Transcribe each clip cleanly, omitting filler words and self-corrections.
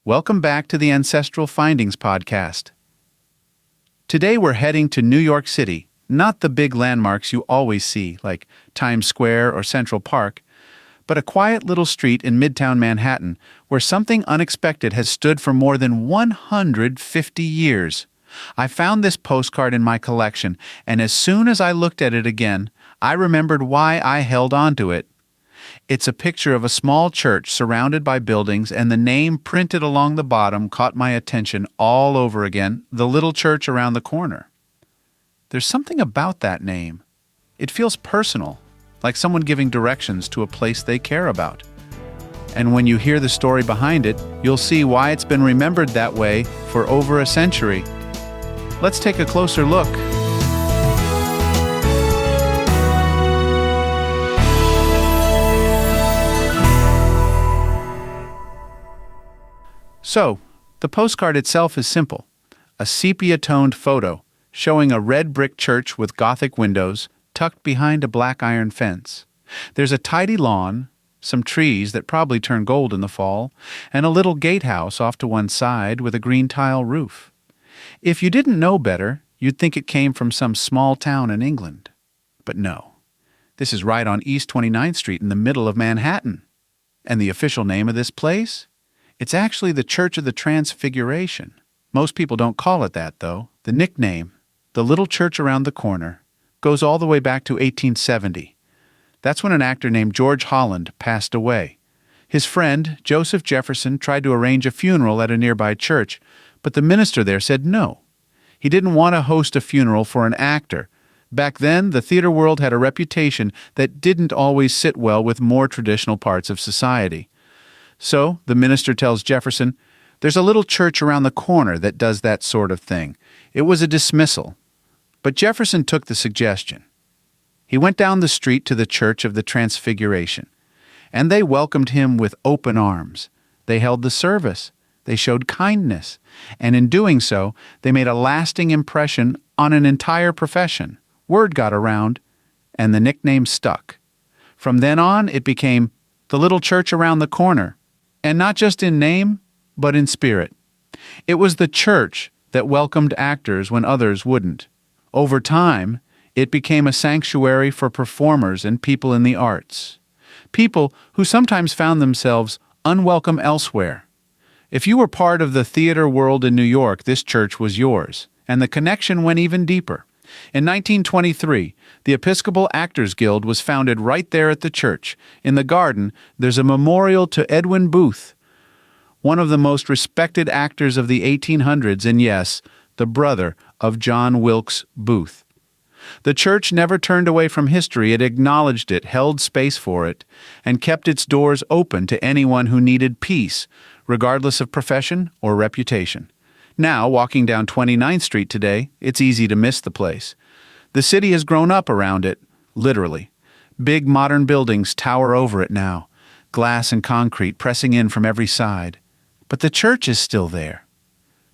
Welcome back to the Ancestral Findings podcast. Today we're heading to New York City, not the big landmarks you always see, like Times Square or Central Park, but a quiet little street in Midtown Manhattan where something unexpected has stood for more than 150 years. I found this postcard in my collection, and as soon as I looked at it again, I remembered why I held on to it. It's a picture of a small church surrounded by buildings, and the name printed along the bottom caught my attention all over again, the little church around the corner. There's something about that name. It feels personal, like someone giving directions to a place they care about. And when you hear the story behind it, you'll see why it's been remembered that way for over a century. Let's take a closer look. So, the postcard itself is simple. A sepia-toned photo showing a red brick church with Gothic windows tucked behind a black iron fence. There's a tidy lawn, some trees that probably turn gold in the fall, and a little gatehouse off to one side with a green tile roof. If you didn't know better, you'd think it came from some small town in England. But no. This is right on East 29th Street in the middle of Manhattan. And the official name of this place? It's actually the Church of the Transfiguration. Most people don't call it that, though. The nickname, the little church around the corner, goes all the way back to 1870. That's when an actor named George Holland passed away. His friend, Joseph Jefferson, tried to arrange a funeral at a nearby church, but the minister there said no. He didn't want to host a funeral for an actor. Back then, the theater world had a reputation that didn't always sit well with more traditional parts of society. So, the minister tells Jefferson, "There's a little church around the corner that does that sort of thing." It was a dismissal. But Jefferson took the suggestion. He went down the street to the Church of the Transfiguration, and they welcomed him with open arms. They held the service. They showed kindness, and in doing so, they made a lasting impression on an entire profession. Word got around, and the nickname stuck. From then on, it became the little church around the corner. And not just in name, but in spirit. It was the church that welcomed actors when others wouldn't. Over time, it became a sanctuary for performers and people in the arts. People who sometimes found themselves unwelcome elsewhere. If you were part of the theater world in New York, this church was yours, and the connection went even deeper. In 1923, the Episcopal Actors Guild was founded right there at the church. In the garden, there's a memorial to Edwin Booth, one of the most respected actors of the 1800s, and yes, the brother of John Wilkes Booth. The church never turned away from history. It acknowledged it, held space for it, and kept its doors open to anyone who needed peace, regardless of profession or reputation. Now, walking down 29th Street today, it's easy to miss the place. The city has grown up around it, literally. Big modern buildings tower over it now, glass and concrete pressing in from every side. But the church is still there.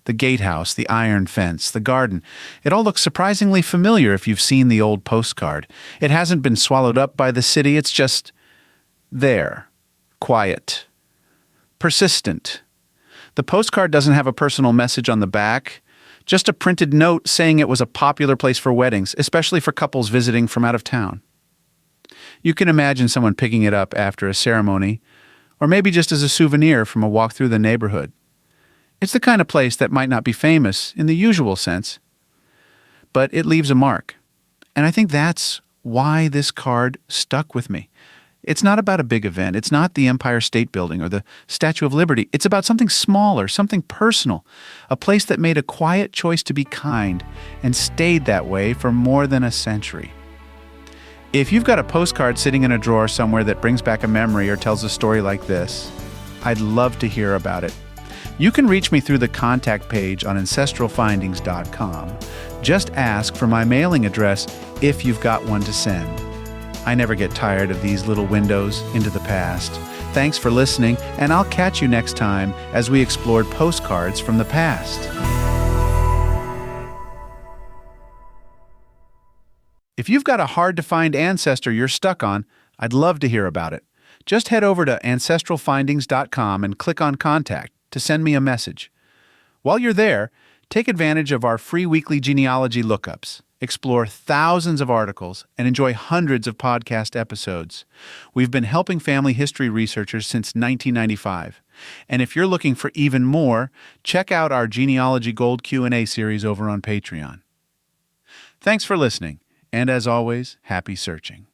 The gatehouse, the iron fence, the garden, it all looks surprisingly familiar if you've seen the old postcard. It hasn't been swallowed up by the city, it's just there, quiet, persistent. The postcard doesn't have a personal message on the back, just a printed note saying it was a popular place for weddings, especially for couples visiting from out of town. You can imagine someone picking it up after a ceremony, or maybe just as a souvenir from a walk through the neighborhood. It's the kind of place that might not be famous in the usual sense, but it leaves a mark. And I think that's why this card stuck with me. It's not about a big event. It's not the Empire State Building or the Statue of Liberty. It's about something smaller, something personal, a place that made a quiet choice to be kind and stayed that way for more than a century. If you've got a postcard sitting in a drawer somewhere that brings back a memory or tells a story like this, I'd love to hear about it. You can reach me through the contact page on ancestralfindings.com. Just ask for my mailing address if you've got one to send. I never get tired of these little windows into the past. Thanks for listening, and I'll catch you next time as we explore postcards from the past. If you've got a hard-to-find ancestor you're stuck on, I'd love to hear about it. Just head over to ancestralfindings.com and click on Contact to send me a message. While you're there, take advantage of our free weekly genealogy lookups. Explore thousands of articles and enjoy hundreds of podcast episodes. We've been helping family history researchers since 1995. And if you're looking for even more, check out our Genealogy Gold Q&A series over on Patreon. Thanks for listening, and as always, happy searching.